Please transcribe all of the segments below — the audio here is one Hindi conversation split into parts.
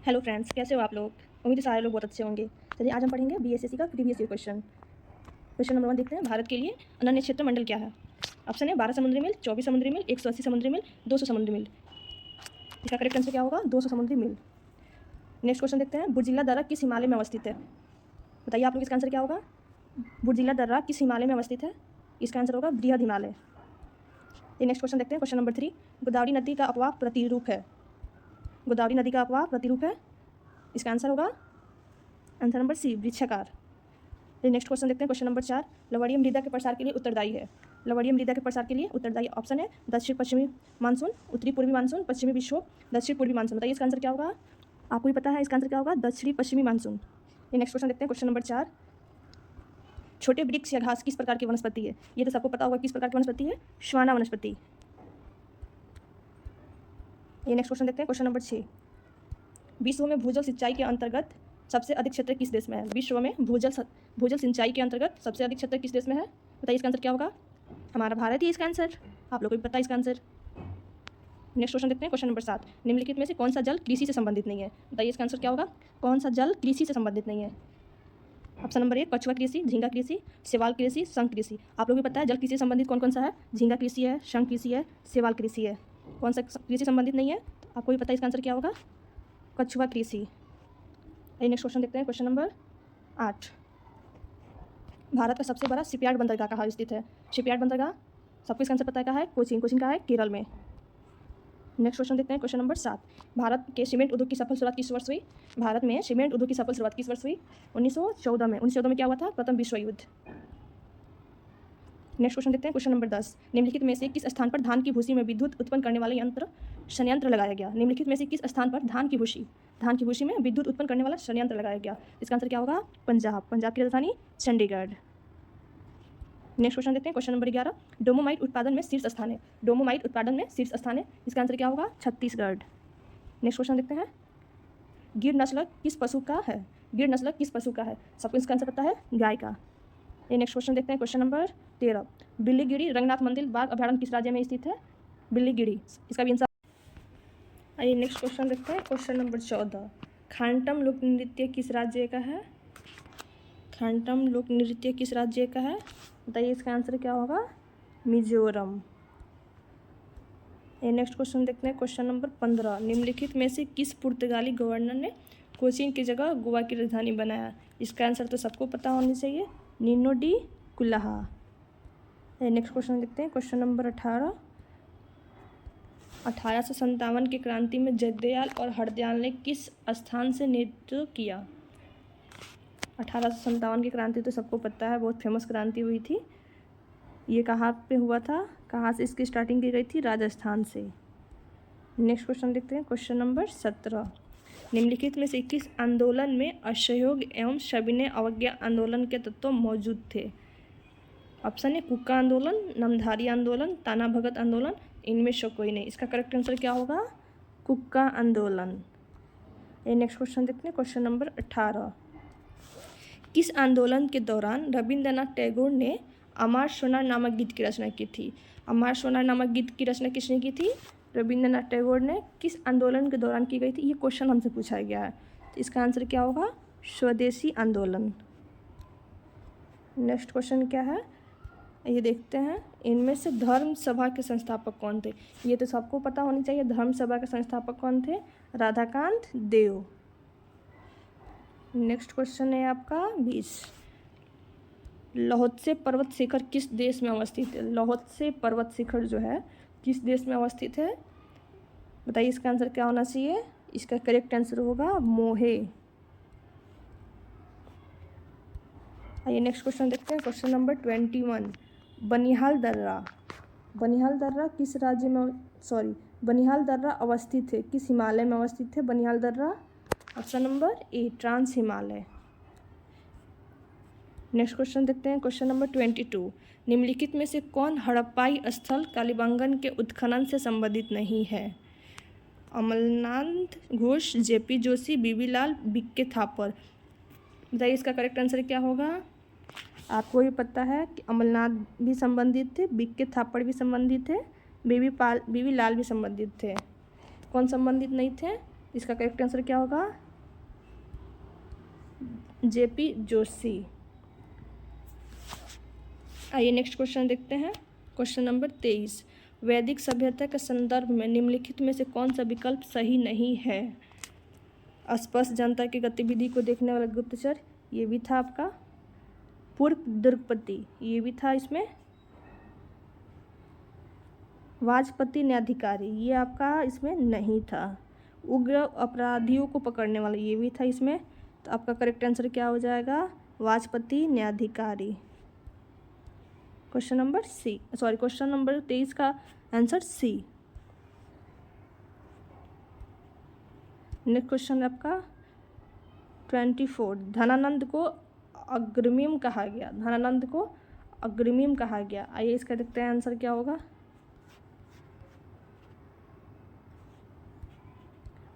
हेलो फ्रेंड्स, कैसे हो आप लोग। उम्मीद है सारे लोग बहुत अच्छे होंगे। चलिए आज हम पढ़ेंगे बीएसएससी का previous year question. Question number 1 देखते हैं। भारत के लिए अनन्य क्षेत्र मंडल क्या है। ऑप्शन है 12 समुद्री मील, 24 समुद्री मील, 180 समुद्री मील, 200 समुद्री मील। इसका करेक्ट आंसर क्या होगा? 200 समुद्री मील। नेक्स्ट क्वेश्चन देखते हैं। बुर्जिला दर्रा किस हिमालय में अवस्थित है। बताइए आप लोग इसका आंसर क्या होगा। बुर्जिला दर्रा किस हिमालय में अवस्थित है। इसका आंसर होगा बृहद हिमालय। ये नेक्स्ट क्वेश्चन देखते हैं। Question number 3। गोदावरी नदी का अपवाह प्रतिरूप है। गोदावरी नदी का अपवाह प्रतिरूप है। इसका आंसर होगा आंसर नंबर सी, वृक्षाकार। नेक्स्ट क्वेश्चन देखते हैं। Question number 4। लवणीय मृदा के प्रसार के लिए उत्तरदायी है। लवणीय मृदा के प्रसार के लिए उत्तरदायी ऑप्शन है दक्षिण पश्चिमी मानसून, उत्तरी पूर्वी मानसून, पश्चिमी विक्षोभ, दक्षिण पूर्वी मानसून। बताइए इसका आंसर क्या होगा। आपको भी पता है इसका आंसर क्या होगा, दक्षिणी पश्चिमी मानसून। ये नेक्स्ट क्वेश्चन देखते हैं। Question number 4। छोटे वृक्ष या घास किस प्रकार की वनस्पति है। ये तो सबको पता होगा किस प्रकार की वनस्पति है, श्वाना वनस्पति। ये नेक्स्ट क्वेश्चन देखते हैं। Question number 6। विश्व में भूजल सिंचाई के अंतर्गत सबसे अधिक क्षेत्र किस देश में है। विश्व में भूजल सिंचाई के अंतर्गत सबसे अधिक क्षेत्र किस देश में है। बताइए इसका आंसर क्या होगा। हमारा भारत ही इसका आंसर। आप लोगों को भी पता है इसका आंसर। नेक्स्ट क्वेश्चन देखते हैं। Question number 7। निम्नलिखित में से कौन सा जल कृषि से संबंधित नहीं है। बताइए इसका आंसर क्या होगा। कौन सा जल कृषि से संबंधित नहीं है। ऑप्शन नंबर 1 कछुआ कृषि, झींगा कृषि, शैवाल कृषि, शंख कृषि। आप लोग भी पता है जल कृषि से संबंधित कौन कौन सा है। झींगा कृषि है, शंख कृषि है, शैवाल कृषि है। कौन सा कृषि संबंधित नहीं है। आपको भी पता है इसका आंसर क्या होगा, कछुआ कृषि। नेक्स्ट क्वेश्चन देखते हैं। Question number 8। भारत का सबसे बड़ा शिपयार्ड बंदरगाह कहाँ स्थित है। शिपयार्ड बंदरगाह सबको इसका आंसर पता है कहाँ है, कोचीन। कोचीन कहाँ है, केरल में। नेक्स्ट क्वेश्चन देखते हैं। Question number 7। भारत के सीमेंट उद्योग की सफल शुरुआत किस वर्ष हुई। भारत में सीमेंट उद्योग की सफल शुरुआत किस वर्ष हुई। 1914 में। 1914 में क्या हुआ था, प्रथम विश्व युद्ध। नेक्स्ट क्वेश्चन देखते हैं। Question number 10। निम्नलिखित में से किस स्थान पर धान की भूसी में विद्युत उत्पन्न करने वाला संयंत्र लगाया गया। निम्नलिखित में से किस स्थान पर धान की भूसी में विद्युत उत्पन्न करने वाला संयंत्र लगाया गया। इसका आंसर क्या होगा, पंजाब। पंजाब की राजधानी चंडीगढ़। नेक्स्ट क्वेश्चन देखते हैं। Question number 11। डोमोमाइट उत्पादन में शीर्ष स्थान है। डोमोमाइट उत्पादन में शीर्ष स्थान है। इसका आंसर क्या होगा, छत्तीसगढ़। नेक्स्ट क्वेश्चन देखते हैं। गिर नस्ल किस पशु का है। गिर नस्ल किस पशु का है। सबको इसका आंसर पता है, गाय का। ये नेक्स्ट क्वेश्चन देखते हैं। Question number 13। बिल्लीगिरी रंगनाथ मंदिर बाघ अभयारण्य किस राज्य में स्थित है। बिल्लीगिरी। इसका भी आंसर। आइए नेक्स्ट क्वेश्चन देखते हैं। Question number 14। खांडम लोक नृत्य किस राज्य का है। खांडम लोक नृत्य किस राज्य का है। बताइए इसका आंसर क्या होगा, मिजोरम। ये नेक्स्ट क्वेश्चन देखते हैं। Question number 15। निम्नलिखित में से किस पुर्तगाली गवर्नर ने कोचीन की जगह गोवा की राजधानी बनाया। इसका आंसर तो सबको पता होनी चाहिए, नीनो डी कुल्लाहा। नेक्स्ट क्वेश्चन देखते हैं। Question number 18। 1857 की क्रांति में जगदयाल और हरदयाल ने किस स्थान से नेतृत्व किया। 1857 की क्रांति तो सबको पता है, बहुत फेमस क्रांति हुई थी। ये कहाँ पे हुआ था, कहाँ से इसकी स्टार्टिंग की गई थी, राजस्थान से। नेक्स्ट क्वेश्चन देखते हैं। Question number 17। निम्नलिखित में से किस आंदोलन में असहयोग एवं सविनय अवज्ञा आंदोलन के तत्व मौजूद थे। ऑप्शन है कुक्का आंदोलन, नामधारी आंदोलन, ताना भगत आंदोलन, इनमें से कोई नहीं। इसका करेक्ट आंसर क्या होगा, कुक्का आंदोलन। ये नेक्स्ट क्वेश्चन देखते हैं। Question number 18। किस आंदोलन के दौरान रविंद्रनाथ टैगोर ने अमर सोनार नामक गीत की रचना की थी। अमर सोनार नामक गीत की रचना किसने की थी, रविंद्रनाथ टैगोर ने। किस आंदोलन के दौरान की गई थी, ये क्वेश्चन हमसे पूछा गया है। तो इसका आंसर क्या होगा, स्वदेशी आंदोलन। नेक्स्ट क्वेश्चन क्या है, ये देखते हैं। इनमें से धर्म सभा के संस्थापक कौन थे। ये तो सबको पता होनी चाहिए, धर्म सभा के संस्थापक कौन थे, राधाकांत देव। नेक्स्ट क्वेश्चन है आपका 20। लोहत्से पर्वत शिखर किस देश में अवस्थित है। लोहत्से पर्वत शिखर जो है किस देश में अवस्थित है। बताइए इसका आंसर क्या होना चाहिए। इसका करेक्ट आंसर होगा मोहे। आइए नेक्स्ट क्वेश्चन देखते हैं। Question number 21। बनिहाल दर्रा किस राज्य में बनिहाल दर्रा अवस्थित है, किस हिमालय में अवस्थित है बनिहाल दर्रा। Option number A, trans Himalaya. Next question देखते हैं। Question number 22। निम्नलिखित में से कौन हड़प्पाई स्थल कालीबंगन के उत्खनन से संबंधित नहीं है। अमरनाथ घोष, जेपी जोशी, बीबी लाल, बीके थापर। बताइए इसका करेक्ट आंसर क्या होगा। आपको भी पता है कि अमरनाथ भी संबंधित थे, बीके थापर भी संबंधित थे, बीबी लाल भी संबंधित थे। कौन संबंधित नहीं थे, इसका करेक्ट आंसर क्या होगा? जेपी जोशी। आइए नेक्स्ट क्वेश्चन देखते हैं। क्वेश्चन नंबर 23, वैदिक सभ्यता के संदर्भ में निम्नलिखित में से कौन सा विकल्प सही नहीं है? स्पष्ट जनता की गतिविधि को देखने वाला गुप्तचर, ये भी था आपका। पूर्व द्रुपदी, ये भी था इसमें। वाजपती न्यायाधिकारी, ये आपका इसमें नहीं था। उग्र अपराधियों को पकड़ने वाला, ये भी था इसमें। तो आपका करेक्ट आंसर क्या हो जाएगा? वाजपती न्यायाधिकारी। क्वेश्चन नंबर 23 का आंसर सी। नेक्स्ट क्वेश्चन आपका 24, धनानंद को अग्रमीम कहा गया। धनानंद को अग्रमीम कहा गया। आइए इसका देखते हैं आंसर क्या होगा।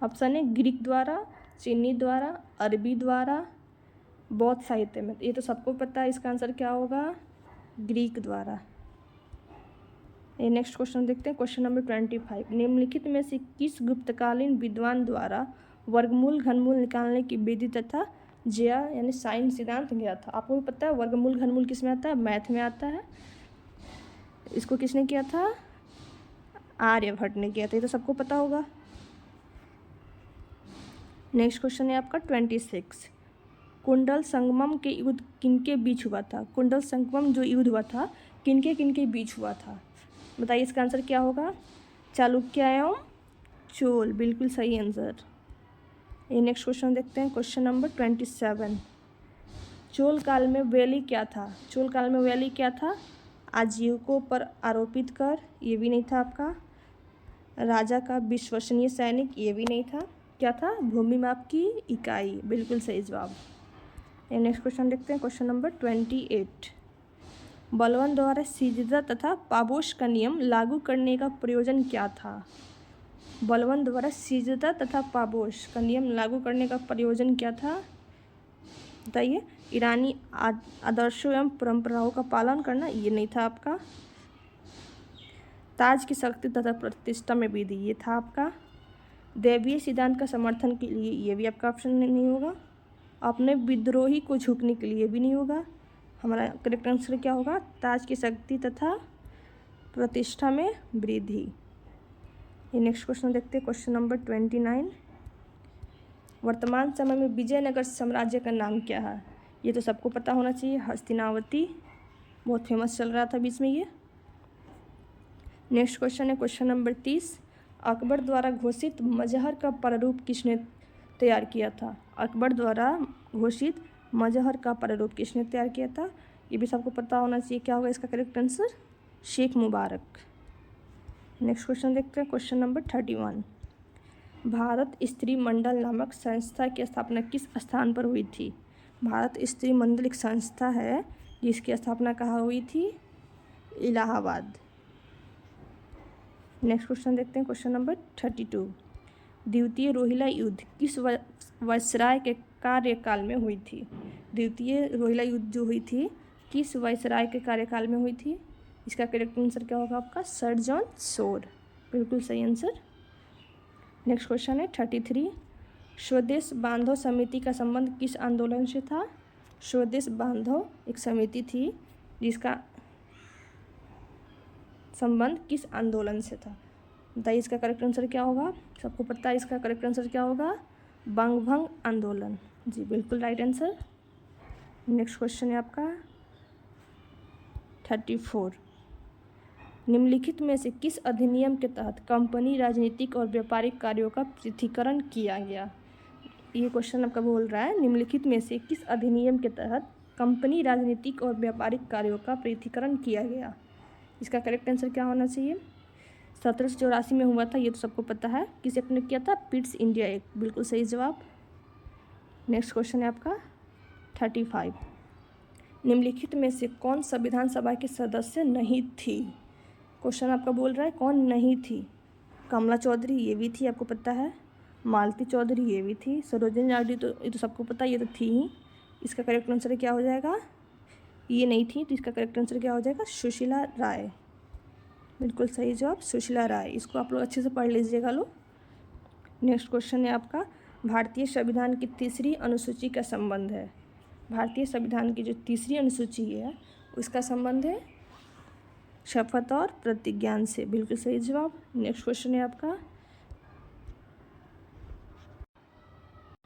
ऑप्शन है ग्रीक द्वारा, चीनी द्वारा, अरबी द्वारा, बौद्ध साहित्य में। ये तो सबको पता है, इसका आंसर क्या होगा? ग्रीक द्वारा। ये नेक्स्ट क्वेश्चन देखते हैं। क्वेश्चन नंबर 25, निम्नलिखित में से किस गुप्तकालीन विद्वान द्वारा वर्गमूल घनमूल निकालने की विधि तथा ज्या यानी साइन सिद्धांत गया था? आपको भी पता है वर्गमूल घनमूल किस में आता है? मैथ में आता है। इसको किसने किया था? आर्यभट्ट ने किया था। ये तो सबको पता होगा। नेक्स्ट क्वेश्चन है आपका 26, कुंडल संगमम के युद्ध किनके बीच हुआ था? कुंडल संगमम जो युद्ध हुआ था किनके बीच हुआ था? बताइए इसका आंसर क्या होगा? चालुक्य एवं चोल, बिल्कुल सही आंसर। ये नेक्स्ट क्वेश्चन देखते हैं। क्वेश्चन नंबर 27, चोल काल में वैली क्या था? चोल काल में वैली क्या था? आजीविकों पर आरोपित कर, ये भी नहीं था आपका। राजा का विश्वसनीय सैनिक, ये भी नहीं था। क्या था? भूमि माप की इकाई, बिल्कुल सही जवाब। ये नेक्स्ट क्वेश्चन देखते हैं। क्वेश्चन नंबर 28, बलवान द्वारा सिजदा तथा पाबोश का नियम लागू करने का प्रयोजन क्या था? बलवान द्वारा सिजदा तथा पाबोश का नियम लागू करने का प्रयोजन क्या था? बताइए। ईरानी आदर्शों एवं परंपराओं का पालन करना, ये नहीं था आपका। ताज की शक्ति तथा प्रतिष्ठा में वृद्धि, ये था आपका। दैवीय सिद्धांत का समर्थन के लिए, ये भी आपका ऑप्शन नहीं होगा। अपने विद्रोही को झुकने के लिए भी नहीं होगा। हमारा करेक्ट आंसर क्या होगा? ताज की शक्ति तथा प्रतिष्ठा में वृद्धि। ये नेक्स्ट क्वेश्चन देखते हैं। क्वेश्चन नंबर 29, वर्तमान समय में विजयनगर साम्राज्य का नाम क्या है? ये तो सबको पता होना चाहिए, हस्तिनावती। बहुत फेमस चल रहा था बीच में ये। नेक्स्ट क्वेश्चन है क्वेश्चन नंबर 30, अकबर द्वारा घोषित मजहर का प्रारूप किसने तैयार किया था? अकबर द्वारा घोषित मजहर का प्रारूप किसने तैयार किया था? ये भी सबको पता होना चाहिए। क्या होगा इसका करेक्ट आंसर? शेख मुबारक। नेक्स्ट क्वेश्चन देखते हैं। क्वेश्चन नंबर 31, भारत स्त्री मंडल नामक संस्था की स्थापना किस स्थान पर हुई थी? भारत स्त्री मंडल एक संस्था है जिसकी स्थापना कहाँ हुई थी? इलाहाबाद। नेक्स्ट क्वेश्चन देखते हैं। क्वेश्चन नंबर 32, द्वितीय रोहिला युद्ध किस वायसराय के कार्यकाल में हुई थी? द्वितीय रोहिला युद्ध जो हुई थी किस वायसराय के कार्यकाल में हुई थी? इसका करेक्ट आंसर क्या होगा आपका? सर जॉन शोर, बिल्कुल सही आंसर। नेक्स्ट क्वेश्चन है 33, स्वदेश बांधो समिति का संबंध किस आंदोलन से था? स्वदेश बांधो एक समिति थी जिसका संबंध किस आंदोलन से था? बताइए इसका करेक्ट आंसर क्या होगा? सबको पता है इसका करेक्ट आंसर क्या होगा? बंगभंग आंदोलन। जी बिल्कुल राइट आंसर। नेक्स्ट क्वेश्चन है आपका 34, निम्नलिखित में से किस अधिनियम के तहत कंपनी राजनीतिक और व्यापारिक कार्यों का पृथक्करण किया गया? ये क्वेश्चन आपका बोल रहा है निम्नलिखित में से किस अधिनियम के तहत कंपनी राजनीतिक और व्यापारिक कार्यों का पृथक्करण किया गया? इसका करेक्ट आंसर क्या होना चाहिए? 1784 में हुआ था, ये तो सबको पता है। किसे अपने किया था? पिट्स इंडिया एक्ट, बिल्कुल सही जवाब। नेक्स्ट क्वेश्चन है आपका 35, निम्नलिखित में से कौन संविधान सभा के सदस्य नहीं थी? क्वेश्चन आपका बोल रहा है कौन नहीं थी? कमला चौधरी, ये भी थी, आपको पता है। मालती चौधरी, ये भी थी। सरोजिनी नायडू, तो ये तो सबको पता है, ये तो थी ही। इसका करेक्ट आंसर क्या हो जाएगा? ये नहीं थी, तो इसका करेक्ट आंसर क्या हो जाएगा? सुशीला राय, बिल्कुल सही जवाब सुशीला राय। इसको आप लोग अच्छे से पढ़ लीजिएगा लोग। नेक्स्ट क्वेश्चन है आपका, भारतीय संविधान की तीसरी अनुसूची का संबंध है। भारतीय संविधान की जो तीसरी अनुसूची है उसका संबंध है शपथ और प्रतिज्ञान से। बिल्कुल सही जवाब। नेक्स्ट क्वेश्चन है आपका,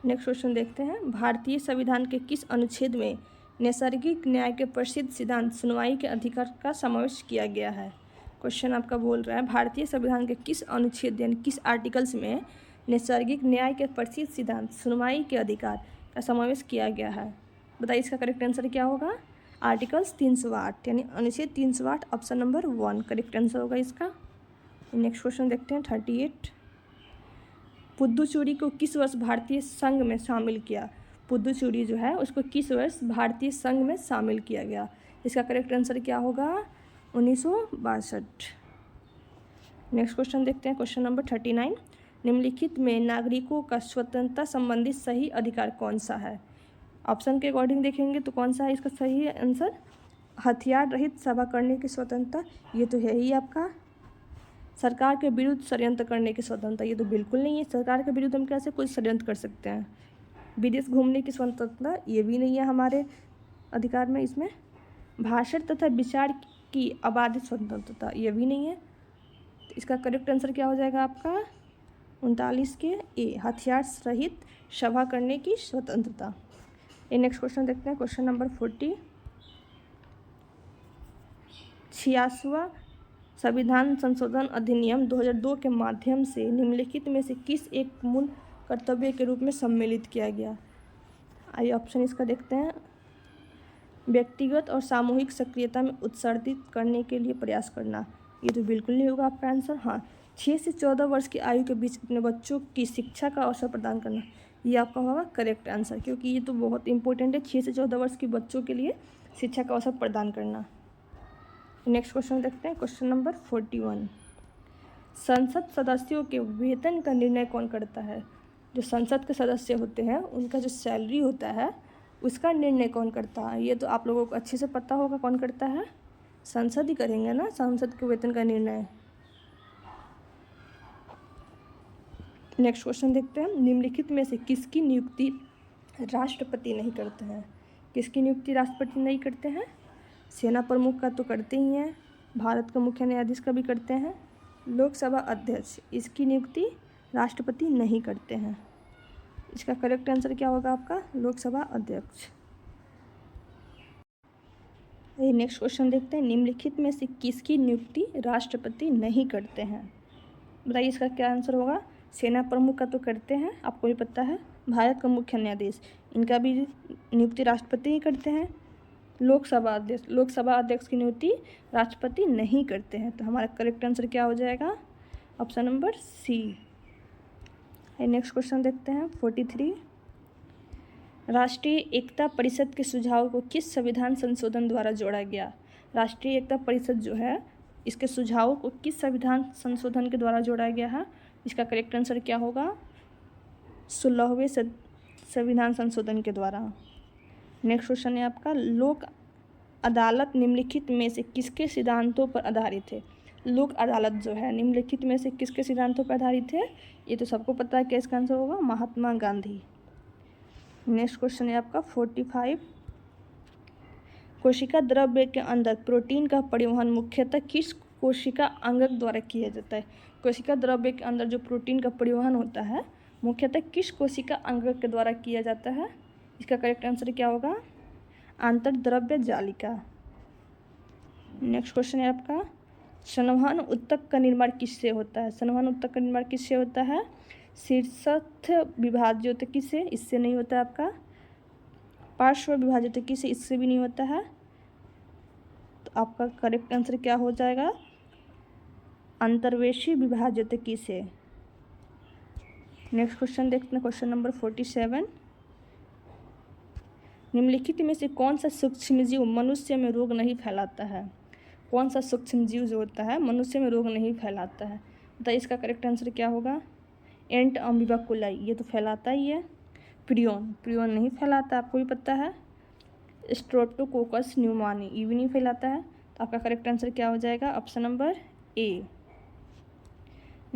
नेक्स्ट क्वेश्चन देखते हैं, भारतीय संविधान के किस अनुच्छेद में नैसर्गिक न्याय के प्रसिद्ध सिद्धांत सुनवाई के अधिकार का समावेश किया गया है। क्वेश्चन आपका बोल रहा है भारतीय संविधान के किस अनुच्छेद यानी किस आर्टिकल्स में नैसर्गिक न्याय के प्रसिद्ध सिद्धांत सुनवाई के अधिकार का समावेश किया गया है। बताइए इसका करेक्ट आंसर क्या होगा। आर्टिकल्स 308 यानी अनुच्छेद 308 ऑप्शन नंबर 1 करेक्ट आंसर होगा इसका। नेक्स्ट क्वेश्चन देखते हैं 38, पुद्दुचेरी को किस वर्ष भारतीय संघ में शामिल किया। पुद्दुचेरी जो है उसको किस वर्ष भारतीय संघ में शामिल किया गया। इसका करेक्ट आंसर क्या होगा 1962। नेक्स्ट क्वेश्चन देखते हैं क्वेश्चन नंबर 39, निम्नलिखित में नागरिकों का स्वतंत्रता संबंधित सही अधिकार कौन सा है। ऑप्शन के अकॉर्डिंग देखेंगे तो कौन सा है इसका सही आंसर, हथियार रहित सभा करने की स्वतंत्रता, ये तो है ही आपका। सरकार के विरुद्ध षड्यंत्र करने की स्वतंत्रता, ये तो बिल्कुल नहीं है, सरकार के विरुद्ध हम कैसे कोई षड्यंत्र कर सकते हैं। विदेश घूमने की स्वतंत्रता, ये भी नहीं है हमारे अधिकार में। इसमें भाषण तथा विचार की अबाधित स्वतंत्रता, ये भी नहीं है। तो इसका करेक्ट आंसर क्या हो जाएगा आपका 39 के ए, हथियार रहित सभा करने की स्वतंत्रता। ये नेक्स्ट क्वेश्चन देखते हैं क्वेश्चन नंबर 40, 86वां संविधान संशोधन अधिनियम 2002 के माध्यम से निम्नलिखित में से किस एक मूल कर्तव्य के रूप में सम्मिलित किया गया। आइए ऑप्शन इसका देखते हैं, व्यक्तिगत और सामूहिक सक्रियता में उत्सर्जित करने के लिए प्रयास करना, ये तो बिल्कुल नहीं होगा आपका आंसर। हाँ, 6 से 14 वर्ष की आयु के बीच अपने बच्चों की शिक्षा का अवसर प्रदान करना, ये आपका होगा करेक्ट आंसर, क्योंकि ये तो बहुत इंपॉर्टेंट है 6 से 14 वर्ष के बच्चों के लिए शिक्षा का अवसर प्रदान करना। नेक्स्ट क्वेश्चन देखते हैं क्वेश्चन नंबर 41, संसद सदस्यों के वेतन का निर्णय कौन करता है। जो संसद के सदस्य होते हैं उनका जो सैलरी होता है उसका निर्णय कौन करता है। ये तो आप लोगों को अच्छे से पता होगा कौन करता है, संसद ही करेंगे ना संसद के वेतन का निर्णय। नेक्स्ट क्वेश्चन देखते हैं, निम्नलिखित में से किसकी नियुक्ति राष्ट्रपति नहीं करते हैं। किसकी नियुक्ति राष्ट्रपति नहीं करते हैं, सेना प्रमुख का तो करते ही हैं, भारत का मुख्य न्यायाधीश का भी करते हैं, लोकसभा अध्यक्ष, इसकी नियुक्ति राष्ट्रपति नहीं करते हैं। इसका करेक्ट आंसर क्या होगा आपका लोकसभा अध्यक्ष। नेक्स्ट क्वेश्चन देखते हैं, निम्नलिखित में से किसकी नियुक्ति राष्ट्रपति नहीं करते हैं। बताइए इसका क्या आंसर होगा। सेना प्रमुख का तो करते हैं, आपको भी पता है, भारत का मुख्य न्यायाधीश, इनका भी नियुक्ति राष्ट्रपति ही करते हैं। लोकसभा अध्यक्ष की नियुक्ति राष्ट्रपति नहीं करते हैं। तो हमारा करेक्ट आंसर क्या हो जाएगा option number C. Next question देखते हैं 43, राष्ट्रीय एकता परिषद के सुझाव को किस संविधान संशोधन द्वारा जोड़ा गया। राष्ट्रीय एकता परिषद जो है इसके सुझावों को किस संविधान संशोधन के द्वारा जोड़ा गया है। इसका करेक्ट आंसर क्या होगा 16वें संविधान संशोधन के द्वारा। नेक्स्ट क्वेश्चन है आपका, लोक अदालत निम्नलिखित में से किसके सिद्धांतों पर आधारित है। लोक अदालत जो है निम्नलिखित में से किसके सिद्धांतों पर आधारित है, ये तो सबको पता है कि इसका आंसर होगा महात्मा गांधी। नेक्स्ट क्वेश्चन है आपका 45, कोशिका द्रव्य के अंदर प्रोटीन का परिवहन मुख्यतः किस कोशिका अंगक द्वारा किया जाता है। कोशिका द्रव्य के अंदर जो प्रोटीन का परिवहन होता है मुख्यतः किस कोशिका अंगक के द्वारा किया जाता है। इसका करेक्ट आंसर क्या होगा आंतरद्रव्य जालिका। नेक्स्ट क्वेश्चन है आपका, संवहन उत्तक का निर्माण किससे होता है। संवहन उत्तक का निर्माण किससे होता है, शीर्षस्थ विभाज्योतकी से, इससे नहीं होता है आपका। पार्श्व विभाज्योतकी से, इससे भी नहीं होता है। तो आपका करेक्ट आंसर क्या हो जाएगा अंतर्वेशी विभाज्योतकी से। नेक्स्ट क्वेश्चन देखते हैं क्वेश्चन नंबर 47, निम्नलिखित में से कौन सा सूक्ष्मजीव मनुष्य में रोग नहीं फैलाता है। कौन सा सूक्ष्मजीव जो होता है मनुष्य में रोग नहीं फैलाता है। तो इसका करेक्ट आंसर क्या होगा एंट अमीबा कोलाई, ये तो फैलाता ही है। प्रियोन नहीं फैलाता, आपको भी पता है। स्ट्रेप्टोकोकस न्यूमोनी, ये भी नहीं फैलाता है। तो आपका करेक्ट आंसर क्या हो जाएगा ऑप्शन नंबर ए।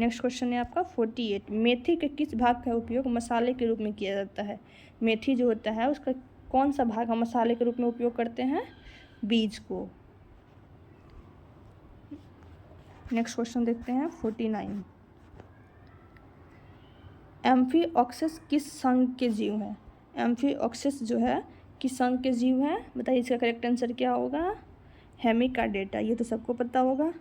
नेक्स्ट क्वेश्चन है आपका 48। मेथी के किस भाग का उपयोग मसाले के रूप में किया जाता है? मेथी जो होता है उसका कौन सा भाग हम मसाले के रूप में उपयोग करते हैं? बीज को। नेक्स्ट क्वेश्चन देखते हैं 49। एम्फीऑक्सेस किस संघ के जीव हैं? एम्फीऑक्सेस जो है किस संघ के जीव हैं? बताइए, इसका करेक्ट आंसर क्या होगा? हेमिकाडेटा। ये तो सबको पता होगा।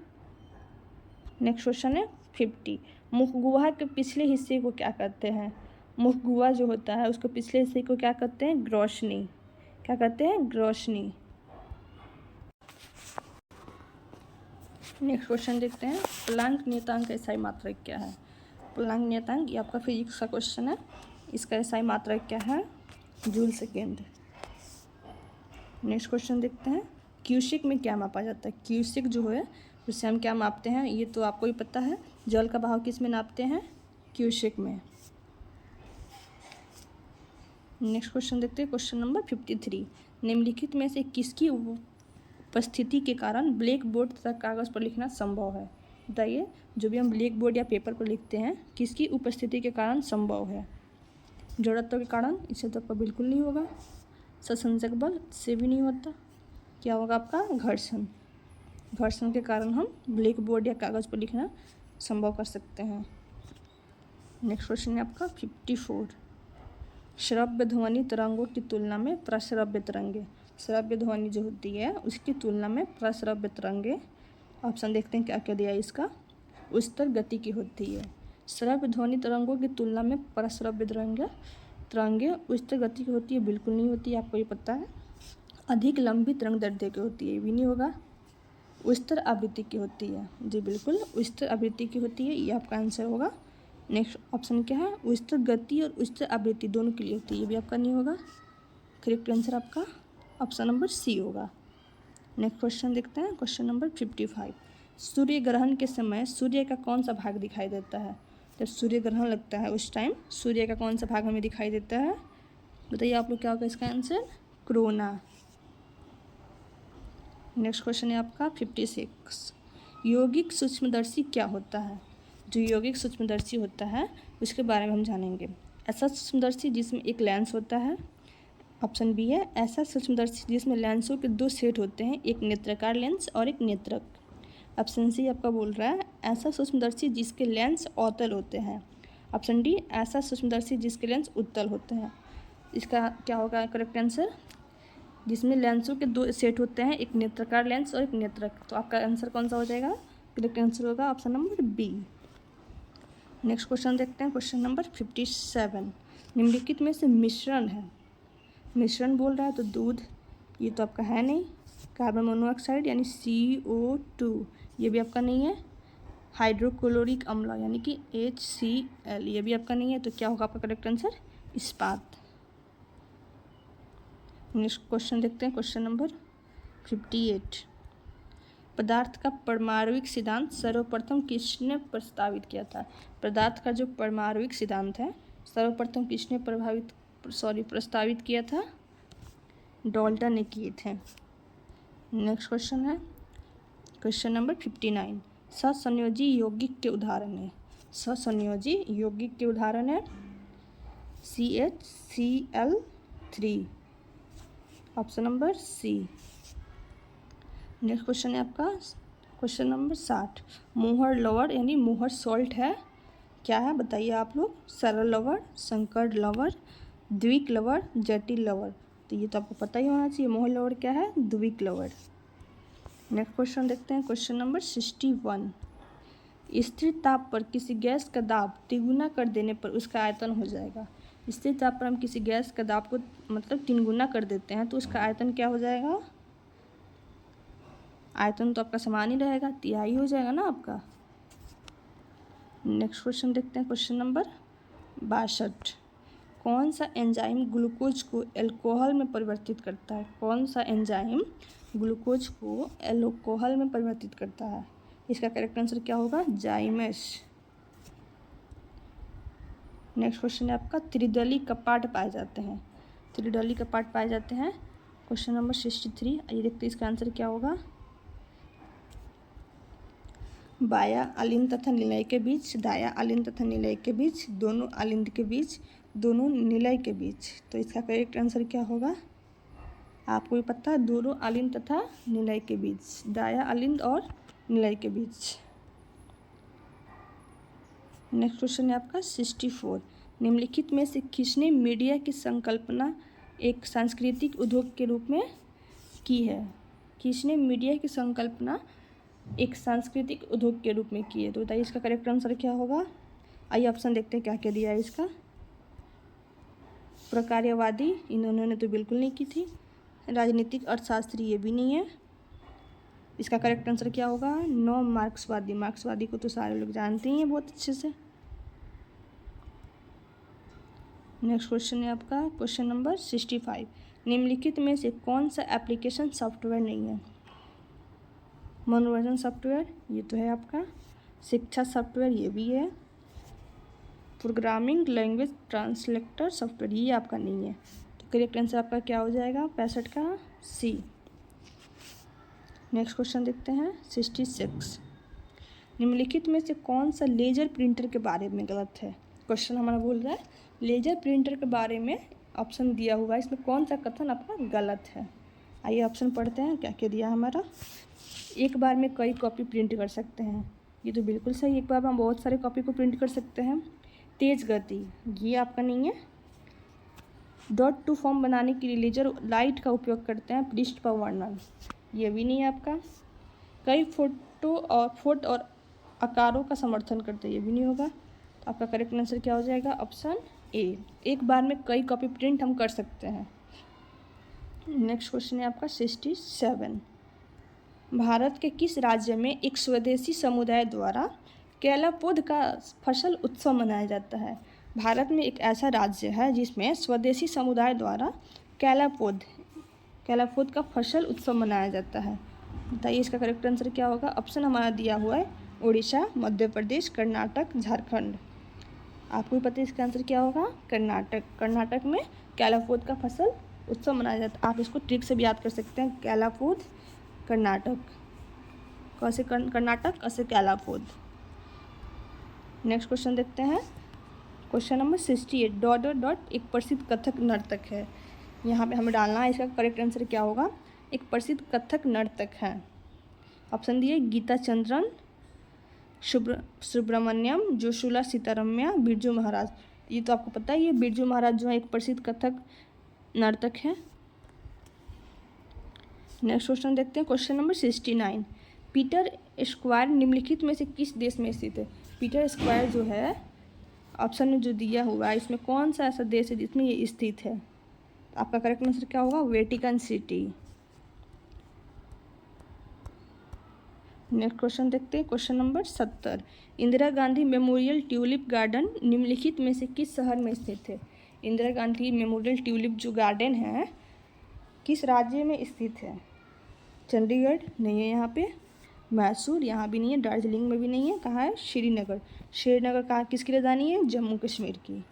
नेक्स्ट क्वेश्चन है 50। मुखगुहा के पिछले हिस्से को क्या कहते हैं? मुखगुहा जो होता है उसको पिछले हिस्से को क्या कहते हैं? ग्रोशनी। क्या कहते हैं? ग्रोशनी। नेक्स्ट क्वेश्चन देखते हैं, प्लांक नियतांक का एसआई मात्रक क्या है? प्लांक नियतांक ये आपका फिजिक्स का क्वेश्चन है। इसका एसआई मात्रक क्या है? Joule second. नेक्स्ट क्वेश्चन देखते हैं, क्यूसिक में क्या मापा जाता है? क्यूसिक जो है उससे हम क्या मापते हैं? ये तो आपको ही पता है। जल का बहाव किस में नापते हैं? क्यूसिक में। नेक्स्ट क्वेश्चन देखते हैं, क्वेश्चन नंबर 53। निम्नलिखित में से किसकी उपस्थिति के कारण ब्लैक बोर्ड तथा कागज़ पर लिखना संभव है? बताइए, जो भी हम ब्लैक बोर्ड या पेपर पर लिखते हैं किसकी उपस्थिति के कारण संभव है? जड़त्व के कारण? इससे तो आपका बिल्कुल नहीं होगा। संसंजक बल से भी नहीं होता। क्या होगा आपका? घर्षण। घर्षण के कारण हम ब्लैक बोर्ड या कागज़ पर लिखना संभव कर सकते हैं। नेक्स्ट क्वेश्चन है आपका 54। श्रव्य ध्वनि तरंगों की तुलना में प्रश्रव्य तरंगे, श्रव्य ध्वनि जो होती है उसकी तुलना में प्रश्रव्य तरंगे, ऑप्शन देखते हैं क्या क्या दिया है इसका, उच्चतर गति की होती है। श्रव्य ध्वनि तरंगों की तुलना में प्रश्रव्य तरंगे उच्चतर गति की होती है? बिल्कुल नहीं होती, आपको ये पता है। अधिक लंबी तरंग दैर्ध्य की होती है? ये भी नहीं होगा। उच्चतर आवृत्ति की होती है? जी बिल्कुल, उच्चतर आवृत्ति की होती है, ये आपका आंसर होगा। नेक्स्ट ऑप्शन क्या है? उच्चतर गति और उच्चतर आवृत्ति दोनों के लिए होती है, ये भी आपका नहीं होगा। करेक्ट आंसर आपका ऑप्शन नंबर सी होगा। नेक्स्ट क्वेश्चन देखते हैं, क्वेश्चन नंबर 55। सूर्य ग्रहण के समय सूर्य का कौन सा भाग दिखाई देता है? जब सूर्य ग्रहण लगता है उस टाइम सूर्य का कौन सा भाग हमें दिखाई देता है? बताइए आप लोग क्या होगा इसका आंसर? कोरोना। नेक्स्ट क्वेश्चन है आपका 56। यौगिक सूक्ष्मदर्शी क्या होता है? जो यौगिक सूक्ष्मदर्शी होता है उसके बारे में हम जानेंगे। ऐसा सूक्ष्मदर्शी जिसमें एक लेंस होता है, ऑप्शन बी है ऐसा सूक्ष्मदर्शी जिसमें लेंसों के दो सेट होते हैं, एक नेत्राकार लेंस और एक नेत्रक। ऑप्शन सी आपका बोल रहा है ऐसा सूक्ष्मदर्शी जिसके लेंस अवतल होते हैं। ऑप्शन डी ऐसा सूक्ष्मदर्शी जिसके लेंस उत्तल होते हैं। इसका क्या होगा करेक्ट आंसर? जिसमें लेंसों के दो सेट होते हैं, एक नेत्राकार लेंस और एक नेत्रक। तो आपका आंसर कौन सा हो जाएगा? करेक्ट आंसर होगा option number B. Next question देखते हैं, क्वेश्चन नंबर 57। निम्नलिखित में से मिश्रण है, मिश्रण बोल रहा है तो दूध, ये तो आपका है नहीं। कार्बन मोनोऑक्साइड यानी CO2, ये भी आपका नहीं है। हाइड्रोक्लोरिक अम्ल यानी कि HCl, ये भी आपका नहीं है। तो क्या होगा आपका करेक्ट आंसर? इस्पात। नेक्स्ट क्वेश्चन देखते हैं, क्वेश्चन नंबर 58। पदार्थ का परमाणविक सिद्धांत सर्वप्रथम किसने प्रस्तावित किया था? पदार्थ का जो परमाणविक सिद्धांत है सर्वप्रथम किसने प्रस्तावित किया था? डाल्टन ने किए थे। नेक्स्ट क्वेश्चन है क्वेश्चन नंबर 59। ससंयोजी यौगिक के उदाहरण है, ससंयोजी यौगिक के उदाहरण है CHCl3, option number C. Next question है आपका क्वेश्चन नंबर 60। मोहर लवण यानी मोहर सॉल्ट है, क्या है बताइए आप लोग? सरल लवण, संकर लवण, द्विक लवण, जटिल लवण। तो ये तो आपको पता ही होना चाहिए, मोहर लवण क्या है? द्विक लवण। नेक्स्ट क्वेश्चन देखते हैं, क्वेश्चन नंबर 61। स्थिर ताप पर किसी गैस का दाब तिगुना कर देने पर उसका आयतन हो जाएगा। स्थिर ताप पर हम किसी गैस का दाब को मतलब 3 गुना कर देते हैं तो उसका आयतन क्या हो जाएगा? आयतन तो आपका समान ही रहेगा, तिहाई हो जाएगा ना आपका। नेक्स्ट क्वेश्चन देखते हैं, क्वेश्चन नंबर 62। कौन सा एंजाइम ग्लूकोज को अल्कोहल में परिवर्तित करता है? कौन सा एंजाइम ग्लूकोज को अल्कोहल में परिवर्तित करता है? इसका करेक्ट आंसर क्या होगा? जाइमस। नेक्स्ट क्वेश्चन है आपका त्रिदली कपाट पाए जाते हैं, त्रिदली कपाट पाए जाते हैं। Question number 63। आइए देखते हैं इसका आंसर क्या होगा। बाया अलिंद तथा निलय के बीच, दाया अलिंद तथा निलय के बीच, दोनों अलिंद के बीच, दोनों निलय के बीच। तो इसका करेक्ट आंसर क्या होगा? आपको भी पता है, दोनों अलिंद तथा निलय के बीच, दाया अलिंद और निलय के बीच। नेक्स्ट क्वेश्चन है आपका 64। निम्नलिखित में से किसने मीडिया की संकल्पना एक सांस्कृतिक उद्योग के रूप में की है? किसने मीडिया की संकल्पना एक सांस्कृतिक उद्योग के रूप में की है? तो बताइए इसका करेक्ट आंसर क्या होगा? आइए ऑप्शन देखते हैं क्या क्या दिया है इसका। प्रकार्यवादी, इन्होंने तो बिल्कुल नहीं की थी। राजनीतिक अर्थशास्त्री, ये भी नहीं है। इसका करेक्ट आंसर क्या होगा? नो मार्क्सवादी। मार्क्सवादी को तो सारे लोग जानते ही हैं बहुत अच्छे से। नेक्स्ट क्वेश्चन है आपका क्वेश्चन नंबर 65। निम्नलिखित में से कौन सा एप्लीकेशन सॉफ्टवेयर नहीं है? मनोरंजन सॉफ्टवेयर, ये तो है आपका। शिक्षा सॉफ्टवेयर, ये भी है। प्रोग्रामिंग लैंग्वेज ट्रांसलेटर सॉफ्टवेयर, ये आपका नहीं है। तो करेक्ट आंसर आपका क्या हो जाएगा? 65 का सी। नेक्स्ट क्वेश्चन देखते हैं 66। निम्नलिखित में से कौन सा लेजर प्रिंटर के बारे में गलत है? क्वेश्चन हमारा बोल रहा है लेजर प्रिंटर के बारे में ऑप्शन दिया हुआ है, इसमें कौन सा कथन आपका गलत है? आइए ऑप्शन पढ़ते हैं क्या क्या दिया हमारा। एक बार में कई कॉपी प्रिंट कर सकते हैं, ये तो बिल्कुल सही, एक बार में हम बहुत सारे कॉपी को प्रिंट कर सकते हैं। तेज गति, ये आपका नहीं है। डॉट टू फॉर्म बनाने के लिए लेजर लाइट का उपयोग करते हैं, पृष्ठ पर वर्णन, ये भी नहीं है आपका। कई फोटो और आकारों का समर्थन करते हैं, ये भी नहीं होगा। तो आपका करेक्ट आंसर क्या हो जाएगा? ऑप्शन ए, एक बार में कई कॉपी प्रिंट हम कर सकते हैं। नेक्स्ट क्वेश्चन है आपका 67। भारत के किस राज्य में एक स्वदेशी समुदाय द्वारा केला पौध का फसल उत्सव मनाया जाता है? भारत में एक ऐसा राज्य है जिसमें स्वदेशी समुदाय द्वारा केला पौध का फसल उत्सव मनाया जाता है। बताइए इसका करेक्ट आंसर क्या होगा? ऑप्शन हमारा दिया हुआ है उड़ीसा, मध्य प्रदेश, कर्नाटक, झारखंड। आपको भी पता है इसका आंसर क्या होगा? कर्नाटक। कर्नाटक में केला पौध का फसल उत्सव मनाया जाता है। आप इसको ट्रिक से भी याद कर सकते हैं, केला पौध कर्नाटक, कैसे कर्नाटक कैसे केला पौध। नेक्स्ट क्वेश्चन देखते हैं question number 68। Dot dot dot एक प्रसिद्ध कथक नर्तक है, यहाँ पे हमें डालना है। इसका करेक्ट आंसर क्या होगा? एक प्रसिद्ध कथक नर्तक है। ऑप्शन दिए गीता चंद्रन, सुब्रमण्यम, जोशुला सीतारम्या, बिरजू महाराज। ये तो आपको पता है, ये बिरजू महाराज जो है एक प्रसिद्ध कथक नर्तक है। नेक्स्ट क्वेश्चन देखते हैं क्वेश्चन नंबर 69। पीटर स्क्वायर निम्नलिखित में से किस देश में स्थित है? पीटर स्क्वायर जो है ऑप्शन में जो दिया हुआ है, इसमें कौन सा ऐसा देश है जिसमें ये स्थित है? आपका करेक्ट आंसर क्या होगा? Vatican city. नेक्स्ट क्वेश्चन देखते हैं question number 70। Indira Gandhi memorial tulip garden निम्नलिखित में से किस शहर में स्थित है? इंदिरा गांधी मेमोरियल ट्यूलिप जो गार्डन है किस राज्य में स्थित है? चंडीगढ़ नहीं है यहाँ पे, मैसूर यहाँ भी नहीं है, दार्जिलिंग में भी नहीं है। कहाँ है? श्रीनगर। श्रीनगर कहाँ किसकी राजधानी है? जम्मू कश्मीर की।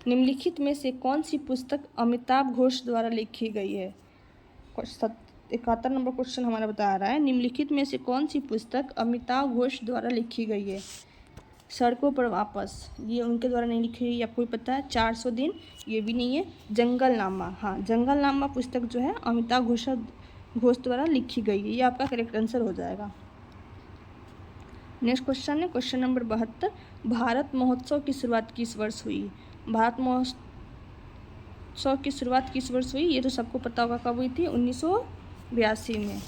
निम्नलिखित में से कौन सी पुस्तक अमिताभ घोष द्वारा लिखी गई है? 71 नंबर क्वेश्चन हमारा बता रहा है निम्नलिखित में से कौन सी पुस्तक अमिताभ घोष द्वारा लिखी गई है? सड़कों पर वापस, ये उनके द्वारा नहीं लिखी हुई, आपको भी पता है। 400 दिन, ये भी नहीं है। जंगलनामा, हाँ जंगलनामा पुस्तक जो है अमिताभ घोष द्वारा लिखी गई है, ये आपका करेक्ट आंसर हो जाएगा। नेक्स्ट क्वेश्चन है क्वेश्चन नंबर 72। भारत महोत्सव की शुरुआत किस वर्ष हुई? भारत महोत्सव की शुरुआत किस वर्ष हुई? ये तो सबको पता होगा कब हुई थी, 1982 में।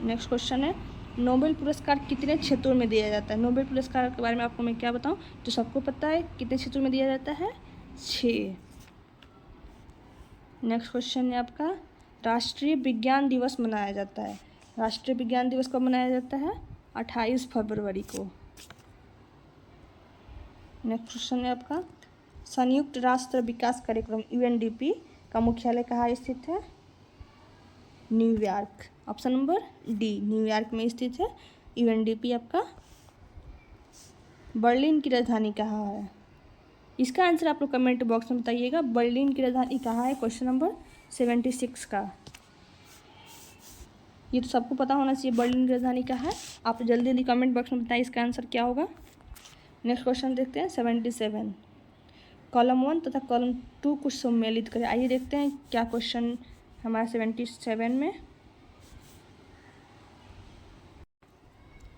नेक्स्ट क्वेश्चन है नोबेल पुरस्कार कितने क्षेत्रों में दिया जाता है? नोबेल पुरस्कार के बारे में आपको मैं क्या बताऊं, तो सबको पता है कितने क्षेत्रों में दिया जाता है? 6। नेक्स्ट क्वेश्चन है आपका राष्ट्रीय विज्ञान दिवस मनाया जाता है। राष्ट्रीय विज्ञान दिवस कब मनाया जाता है? 28 फरवरी को। नेक्स्ट क्वेश्चन है आपका संयुक्त राष्ट्र विकास कार्यक्रम UNDP का मुख्यालय कहाँ स्थित है? New York. Option number D, New York में स्थित है UNDP आपका। बर्लिन की राजधानी कहाँ है? इसका आंसर आप लोग कमेंट बॉक्स में बताइएगा। बर्लिन की राजधानी कहाँ है? क्वेश्चन नंबर 76 का। ये तो सबको पता होना चाहिए बर्लिन की राजधानी क्या है। आप जल्दी जल्दी कमेंट बॉक्स में बताइए इसका आंसर क्या होगा। नेक्स्ट क्वेश्चन देखते हैं 77। कॉलम 1 तथा कॉलम 2 को सम्मिलित करें। आइए देखते हैं क्या क्वेश्चन हमारा 77 में।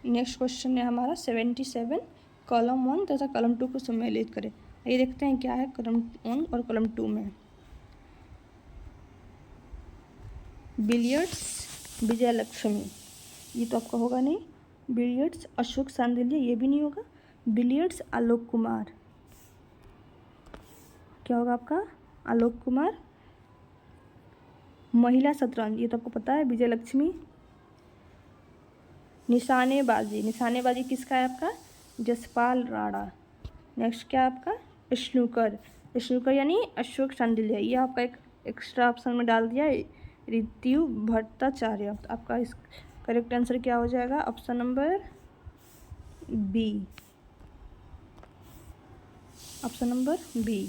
नेक्स्ट क्वेश्चन है हमारा 77, कॉलम 1 तथा कॉलम 2 को सम्मिलित करें। आइए देखते हैं क्या है कॉलम 1 और कॉलम 2 में। बिलियर्ड्स विजय लक्ष्मी, ये तो आपका होगा नहीं। बिलियर्ड्स अशोक सांडिल्य, ये भी नहीं होगा। बिलियर्ड्स आलोक कुमार, क्या होगा आपका आलोक कुमार। महिला शतरंज, ये तो आपको पता है विजय लक्ष्मी। निशानेबाजी, निशानेबाजी किसका है आपका जसपाल राणा। नेक्स्ट क्या है आपका स्नूकर, स्नूकर यानी अशोक सांडिल्य, ये आपका एक एक्स्ट्रा ऑप्शन में डाल दिया ऋतु भट्टाचार्य। तो आपका इस करेक्ट आंसर क्या हो जाएगा option number B, option number B.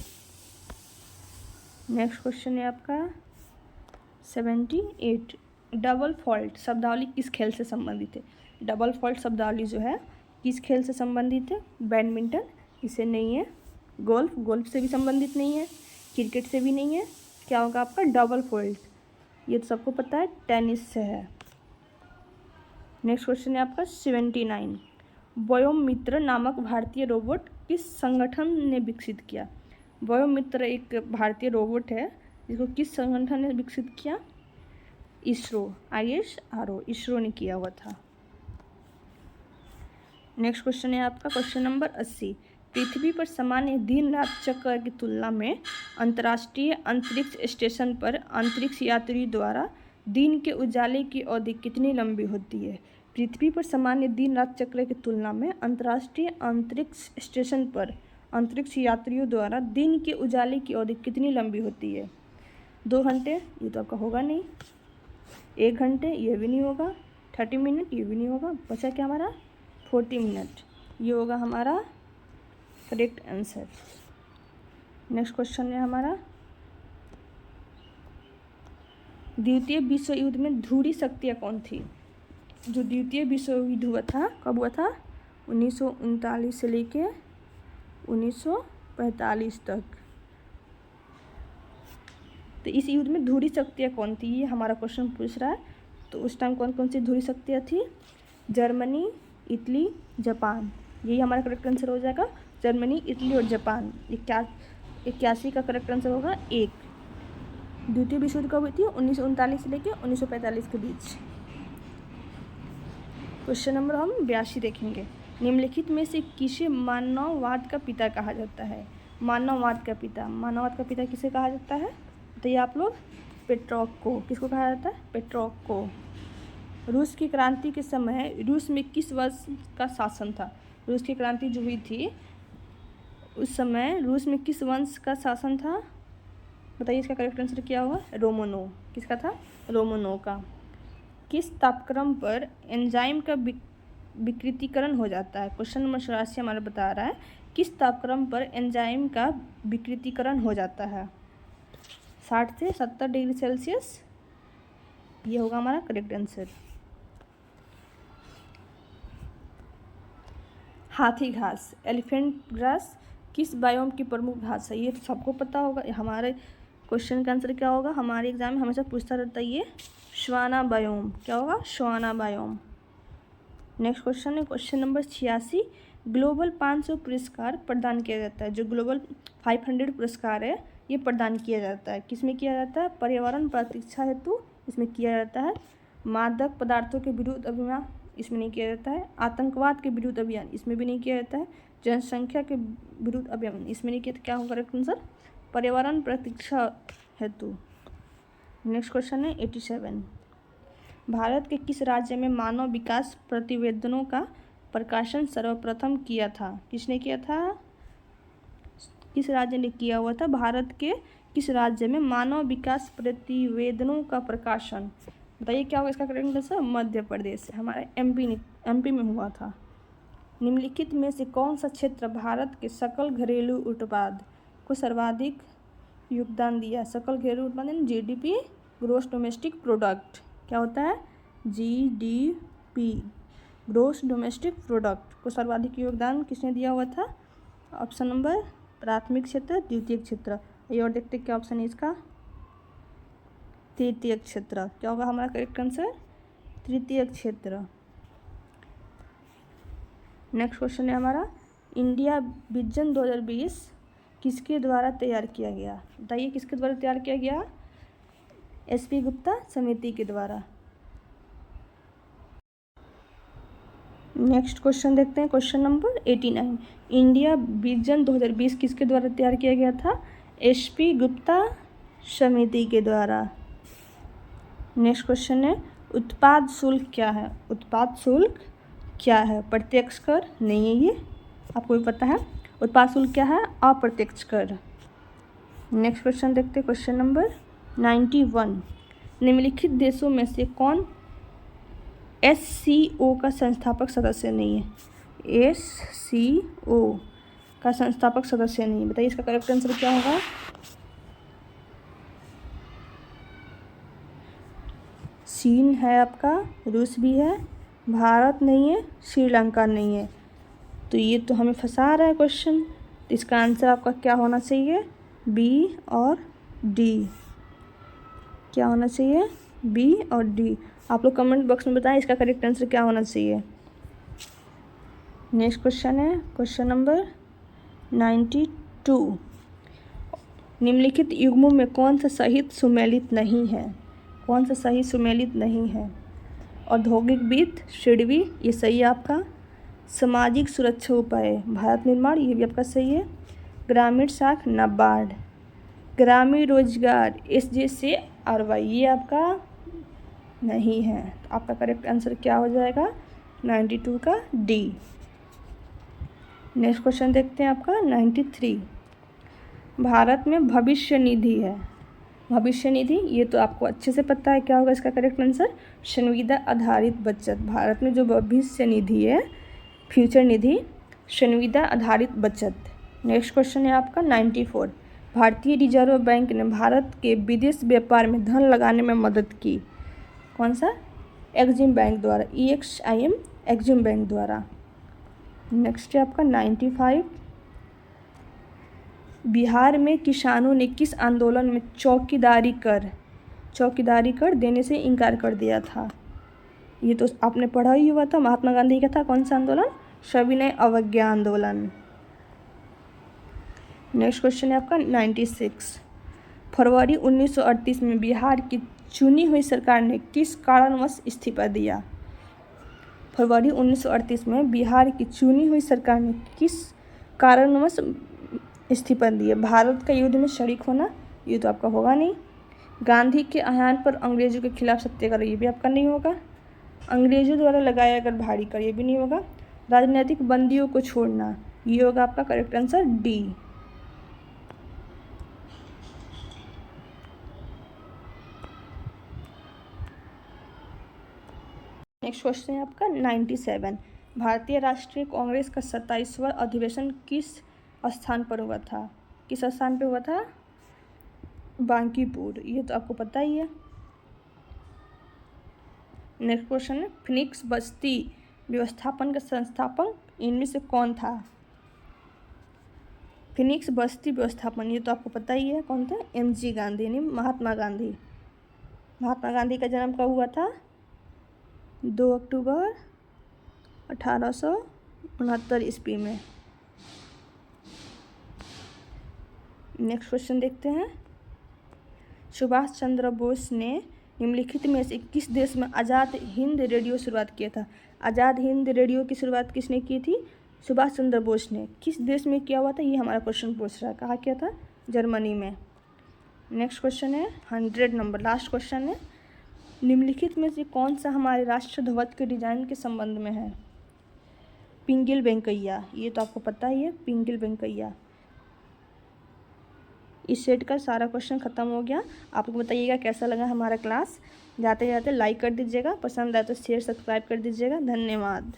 Next question है आपका 78, डबल फॉल्ट शब्दावली किस खेल से संबंधित है। डबल फॉल्ट शब्दावली जो है किस खेल से संबंधित है। बैडमिंटन, इसे नहीं है। गोल्फ, गोल्फ से भी संबंधित नहीं है। क्रिकेट से भी नहीं है। क्या होगा आपका डबल फॉल्ट, ये तो सबको पता है टेनिस से है। नेक्स्ट क्वेश्चन है आपका 79, व्योममित्र नामक भारतीय रोबोट किस संगठन ने विकसित किया। व्योममित्र एक भारतीय रोबोट है जिसको किस संगठन ने विकसित किया। इसरो, ISRO, इसरो ने किया हुआ था। नेक्स्ट क्वेश्चन है आपका क्वेश्चन नंबर 80, पृथ्वी पर सामान्य दिन रात चक्र की तुलना में अंतर्राष्ट्रीय अंतरिक्ष स्टेशन पर अंतरिक्ष यात्री द्वारा दिन के उजाले की अवधि कितनी लंबी होती है। पृथ्वी पर सामान्य दिन रात चक्र की तुलना में अंतर्राष्ट्रीय अंतरिक्ष स्टेशन पर अंतरिक्ष यात्रियों द्वारा दिन के उजाले की अवधि कितनी लंबी होती है। 2 घंटे, ये तो आपका होगा नहीं। 1 घंटे, ये भी नहीं होगा। 30 मिनट, ये भी नहीं होगा। बचा क्या हमारा 40 मिनट, ये होगा हमारा करेक्ट आंसर। नेक्स्ट क्वेश्चन है हमारा द्वितीय विश्व युद्ध में ध्रुवीय शक्तियाँ कौन थी। जो द्वितीय विश्व युद्ध हुआ था कब हुआ था 1939 से लेके 1945 तक। तो इस युद्ध में ध्रुवीय शक्तियाँ कौन थी, ये हमारा क्वेश्चन पूछ रहा है। तो उस टाइम कौन कौन सी ध्रुवीय शक्तियाँ थी। जर्मनी, इटली, जापान, यही हमारा करेक्ट आंसर हो जाएगा। जर्मनी, इटली और जापान। 81 का करेक्ट आंसर होगा 1। द्वितीय विश्व युद्ध कब हुई थी 1939 से लेकर 1945 के बीच। क्वेश्चन नंबर हम 82 देखेंगे। निम्नलिखित में से किसे मानववाद का पिता कहा जाता है। मानववाद का पिता, मानववाद का पिता किसे कहा जाता है बताइए आप लोग। पेट्रोक को, किसको कहा जाता है पेट्रोक को। रूस की क्रांति के समय रूस में किस वर्ष का शासन था। रूस की क्रांति जो हुई थी उस समय रूस में किस वंश का शासन था बताइए। इसका करेक्ट आंसर क्या होगा रोमनो। किसका था रोमनो का। किस तापक्रम पर एंजाइम का विकृतीकरण हो जाता है। क्वेश्चन नंबर 84 हमारा बता रहा है किस तापक्रम पर एंजाइम का विकृतीकरण हो जाता है। 60 से 70 डिग्री सेल्सियस, ये होगा हमारा करेक्ट आंसर। हाथी घास, एलिफेंट ग्रास किस बायोम की प्रमुख घास है। ये तो सबको पता होगा। हमारे क्वेश्चन का आंसर क्या होगा, हमारे एग्जाम में हमेशा पूछता रहता है ये श्वाना बायोम। क्या होगा श्वाना बायोम। नेक्स्ट क्वेश्चन है क्वेश्चन नंबर 86, ग्लोबल 500 पुरस्कार प्रदान किया जाता है। जो ग्लोबल 500 पुरस्कार है ये प्रदान किया जाता है। किस में किया जाता है पर्यावरण प्रतिरक्षा हेतु इसमें किया जाता है। मादक पदार्थों के विरुद्ध अभियान इसमें नहीं किया जाता है। आतंकवाद के विरुद्ध अभियान इसमें भी नहीं किया जाता है। जनसंख्या के विरुद्ध अभियान इसमें नहीं किया। क्या होगा करेक्ट आंसर पर्यावरण प्रतिरक्षा हेतु। नेक्स्ट क्वेश्चन है 87, भारत के किस राज्य में मानव विकास प्रतिवेदनों का प्रकाशन सर्वप्रथम किया था। किसने किया था, किस राज्य ने किया हुआ था। भारत के किस राज्य में मानव विकास प्रतिवेदनों का प्रकाशन बताइए क्या होगा इसका करेक्ट आंसर मध्य प्रदेश। हमारा एमपी में हुआ था। निम्नलिखित में से कौन सा क्षेत्र भारत के सकल घरेलू उत्पाद को सर्वाधिक योगदान दिया। सकल घरेलू उत्पाद GDP ग्रोस डोमेस्टिक प्रोडक्ट क्या होता है GDP ग्रोस डोमेस्टिक प्रोडक्ट को सर्वाधिक योगदान किसने दिया हुआ था? ऑप्शन नंबर प्राथमिक क्षेत्र, द्वितीयक क्षेत्र। ये और देखते क्या ऑप्शन है इसका? तृतीयक क्षेत्र। क्या होगा हमारा करेक्ट आंसर? तृतीयक क्षेत्र। नेक्स्ट क्वेश्चन है हमारा, इंडिया विजन 2020 किसके द्वारा तैयार किया गया? बताइए किसके द्वारा तैयार किया गया? SP गुप्ता समिति के द्वारा। नेक्स्ट क्वेश्चन देखते हैं, क्वेश्चन नंबर 89। इंडिया विजन 2020 किसके द्वारा तैयार किया गया था? SP गुप्ता समिति के द्वारा। नेक्स्ट क्वेश्चन है, उत्पाद शुल्क क्या है? उत्पाद शुल्क क्या है? प्रत्यक्ष कर नहीं है, ये आपको भी पता है। उत्पाद शुल्क क्या है? अप्रत्यक्ष कर। नेक्स्ट क्वेश्चन देखते हैं, क्वेश्चन नंबर 91। निम्नलिखित देशों में से कौन SCO का संस्थापक सदस्य नहीं है? SCO का संस्थापक सदस्य नहीं है। बताइए इसका करेक्ट आंसर क्या होगा? चीन है आपका, रूस भी है, भारत नहीं है, श्रीलंका नहीं है। तो ये तो हमें फंसा रहा है क्वेश्चन। तो इसका आंसर आपका क्या होना चाहिए? B और D। क्या होना चाहिए? B और D। आप लोग कमेंट बॉक्स में बताएं इसका करेक्ट आंसर क्या होना चाहिए। नेक्स्ट क्वेश्चन है, क्वेश्चन नंबर 92। निम्नलिखित युग्मों में कौन सा सहित सुमेलित नहीं है? कौन सा सही सुमेलित नहीं है? औद्योगिक वित्त, ऋणवी, ये सही है आपका। सामाजिक सुरक्षा उपाय, भारत निर्माण, ये भी आपका सही है। ग्रामीण साख, नाबार्ड। ग्रामीण रोजगार, SJCRY, ये आपका नहीं है। तो आपका करेक्ट आंसर क्या हो जाएगा? 92 का D। नेक्स्ट क्वेश्चन देखते हैं आपका 93। भारत में भविष्य निधि है। भविष्य निधि, ये तो आपको अच्छे से पता है। क्या होगा इसका करेक्ट आंसर? संविदा आधारित बचत। भारत में जो भविष्य निधि है, फ्यूचर निधि, संविदा आधारित बचत। नेक्स्ट क्वेश्चन है आपका 94। भारतीय रिजर्व बैंक ने भारत के विदेश व्यापार में धन लगाने में मदद की। कौन सा? एक्जिम बैंक द्वारा, EXIM, एक्जिम बैंक द्वारा। नेक्स्ट है आपका 95। बिहार में किसानों ने किस आंदोलन में चौकीदारी कर देने से इनकार कर दिया था? ये तो आपने पढ़ा ही हुआ था, महात्मा गांधी का था। कौन सा आंदोलन? सविनय अवज्ञा आंदोलन। नेक्स्ट क्वेश्चन है आपका 96। फरवरी 1938 में बिहार की चुनी हुई सरकार ने किस कारणवश इस्तीफा दिया? फरवरी 1938 में बिहार की चुनी हुई सरकार ने किस कारणवश इस्तीफा दिया? भारत का युद्ध में शरीक होना, ये तो आपका होगा नहीं। गांधी के आह्वान पर अंग्रेजों के खिलाफ सत्याग्रह, ये भी आपका नहीं होगा। अंग्रेजों द्वारा लगाया गया भारी कर, ये भी नहीं होगा। राजनीतिक बंदियों को छोड़ना, ये होगा आपका correct answer D। Next question है आपका 97। भारतीय राष्ट्रीय कांग्रेस का 27वां अधिवेशन किस स्थान पर हुआ था? किस स्थान पर हुआ था? बांकीपुर, ये तो आपको पता ही है। नेक्स्ट क्वेश्चन है, फिनिक्स बस्ती व्यवस्थापन का संस्थापक इनमें से कौन था? फिनिक्स बस्ती व्यवस्थापन, ये तो आपको पता ही है कौन था? MG गांधी, यानी महात्मा गांधी। महात्मा गांधी का जन्म कब हुआ था? 2 अक्टूबर 1869 ईस्वी में। नेक्स्ट क्वेश्चन देखते हैं, सुभाष चंद्र बोस ने निम्नलिखित में से किस देश में आज़ाद हिंद रेडियो शुरुआत किया था? आज़ाद हिंद रेडियो की शुरुआत किसने की थी? सुभाष चंद्र बोस ने। किस देश में किया हुआ था? ये हमारा क्वेश्चन पूछ रहा है। कहाँ किया था? जर्मनी में। नेक्स्ट क्वेश्चन है 100 नंबर, लास्ट क्वेश्चन है, निम्नलिखित में से कौन सा हमारे राष्ट्र ध्वज के डिजाइन के संबंध में है? पिंगल वेंकैया, ये तो आपको पता ही है, पिंगल वेंकैया। इस सेट का सारा क्वेश्चन खत्म हो गया। आप लोग बताइएगा कैसा लगा हमारा क्लास। जाते जाते लाइक कर दीजिएगा, पसंद आए तो शेयर सब्सक्राइब कर दीजिएगा। धन्यवाद।